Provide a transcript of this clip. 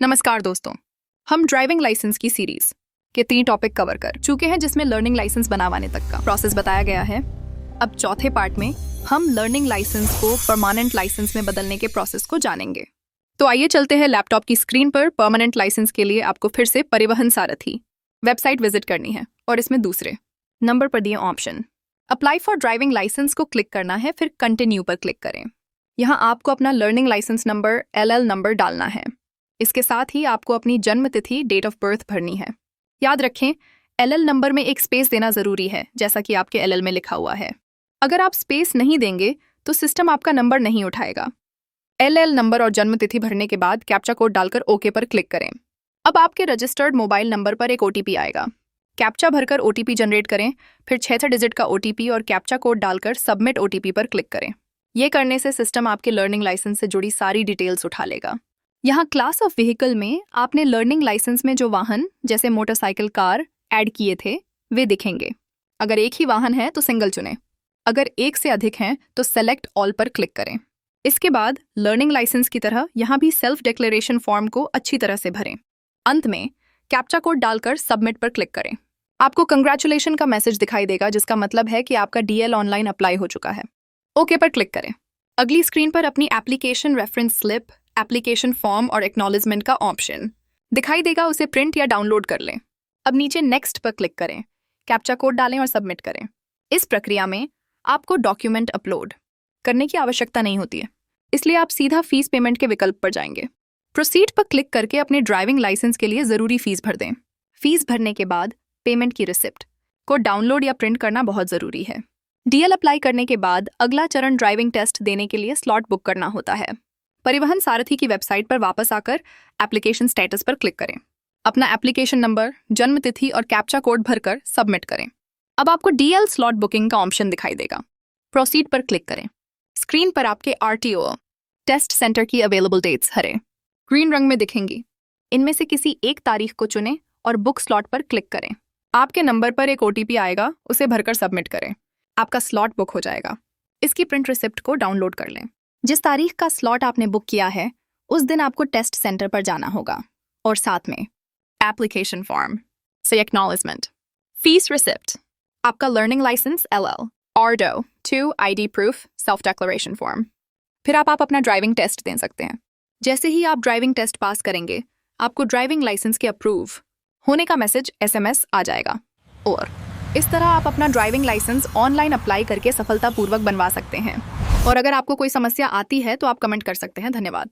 नमस्कार दोस्तों, हम ड्राइविंग लाइसेंस की सीरीज के 3 टॉपिक कवर कर चुके हैं जिसमें लर्निंग लाइसेंस बनाने तक का प्रोसेस बताया गया है। अब चौथे पार्ट में हम लर्निंग लाइसेंस को परमानेंट लाइसेंस में बदलने के प्रोसेस को जानेंगे। तो आइए चलते हैं लैपटॉप की स्क्रीन पर। परमानेंट लाइसेंस के लिए आपको फिर से परिवहन सारथी वेबसाइट विजिट करनी है और इसमें दूसरे नंबर पर दिए option apply for driving license को क्लिक करना है, फिर कंटिन्यू पर क्लिक करें। यहाँ आपको अपना learning license number LL number डालना है। इसके साथ ही आपको अपनी जन्म तिथि डेट ऑफ बर्थ भरनी है। याद रखें, LL नंबर में एक स्पेस देना जरूरी है, जैसा कि आपके LL में लिखा हुआ है। अगर आप स्पेस नहीं देंगे तो सिस्टम आपका नंबर नहीं उठाएगा। LL नंबर और जन्म तिथि भरने के बाद कैप्चा कोड डालकर ओके पर क्लिक करें। अब आपके रजिस्टर्ड मोबाइल नंबर पर एक OTP आएगा। कैप्चा भरकर OTP जनरेट करें, फिर 6 डिजिट का OTP और कैप्चा कोड डालकर सबमिट OTP पर क्लिक करें। ये करने से सिस्टम आपके लर्निंग लाइसेंस से जुड़ी सारी डिटेल्स उठा लेगा। यहाँ क्लास ऑफ व्हीकल में आपने लर्निंग लाइसेंस में जो वाहन जैसे मोटरसाइकिल, कार ऐड किए थे वे दिखेंगे। अगर एक ही वाहन है तो सिंगल चुनें, अगर एक से अधिक हैं तो सेलेक्ट ऑल पर क्लिक करें। इसके बाद लर्निंग लाइसेंस की तरह यहाँ भी सेल्फ डिक्लेरेशन फॉर्म को अच्छी तरह से भरें। अंत में कैप्चा कोड डालकर सबमिट पर क्लिक करें। आपको कंग्रेचुलेशन का मैसेज दिखाई देगा, जिसका मतलब है कि आपका DL ऑनलाइन अप्लाई हो चुका है। ओके पर क्लिक करें। अगली स्क्रीन पर अपनी application reference slip, application form और एक्नॉलेजमेंट का ऑप्शन दिखाई देगा, उसे प्रिंट या डाउनलोड कर लें। अब नीचे नेक्स्ट पर क्लिक करें, कैप्चा कोड डालें और सबमिट करें। इस प्रक्रिया में आपको डॉक्यूमेंट अपलोड करने की आवश्यकता नहीं होती है, इसलिए आप सीधा फीस पेमेंट के विकल्प पर जाएंगे। प्रोसीड पर क्लिक करके अपने ड्राइविंग लाइसेंस के लिए ज़रूरी फीस भर दें। फीस भरने के बाद पेमेंट की रिसिप्ट को डाउनलोड या प्रिंट करना बहुत ज़रूरी है। DL अप्लाई करने के बाद अगला चरण ड्राइविंग टेस्ट देने के लिए स्लॉट बुक करना होता है। परिवहन सारथी की वेबसाइट पर वापस आकर एप्लीकेशन स्टेटस पर क्लिक करें। अपना एप्लीकेशन नंबर, जन्म तिथि और कैप्चा कोड भरकर सबमिट करें। अब आपको DL स्लॉट बुकिंग का ऑप्शन दिखाई देगा। प्रोसीड पर क्लिक करें। स्क्रीन पर आपके RTO टेस्ट सेंटर की अवेलेबल डेट्स हरे ग्रीन रंग में दिखेंगी। इनमें से किसी एक तारीख को चुनें और बुक स्लॉट पर क्लिक करें। आपके नंबर पर एक OTP आएगा, उसे भरकर सबमिट करें। आपका स्लॉट बुक हो जाएगा। इसकी प्रिंट रिसिप्ट को डाउनलोड कर लें। जिस तारीख का स्लॉट आपने बुक किया है उस दिन आपको टेस्ट सेंटर पर जाना होगा और साथ में एप्लीकेशन फॉर्म से एक्नॉलेजमेंट, फीस रिसिप्ट, आपका लर्निंग लाइसेंस LL, ऑर्डो 2 ID proof, self declaration form. फिर आप अपना ड्राइविंग टेस्ट दे सकते हैं। जैसे ही आप ड्राइविंग टेस्ट पास करेंगे आपको ड्राइविंग लाइसेंस के अप्रूव होने का मैसेज SMS आ जाएगा और इस तरह आप अपना ड्राइविंग लाइसेंस ऑनलाइन अप्लाई करके सफलतापूर्वक बनवा सकते हैं। और अगर आपको कोई समस्या आती है तो आप कमेंट कर सकते हैं। धन्यवाद।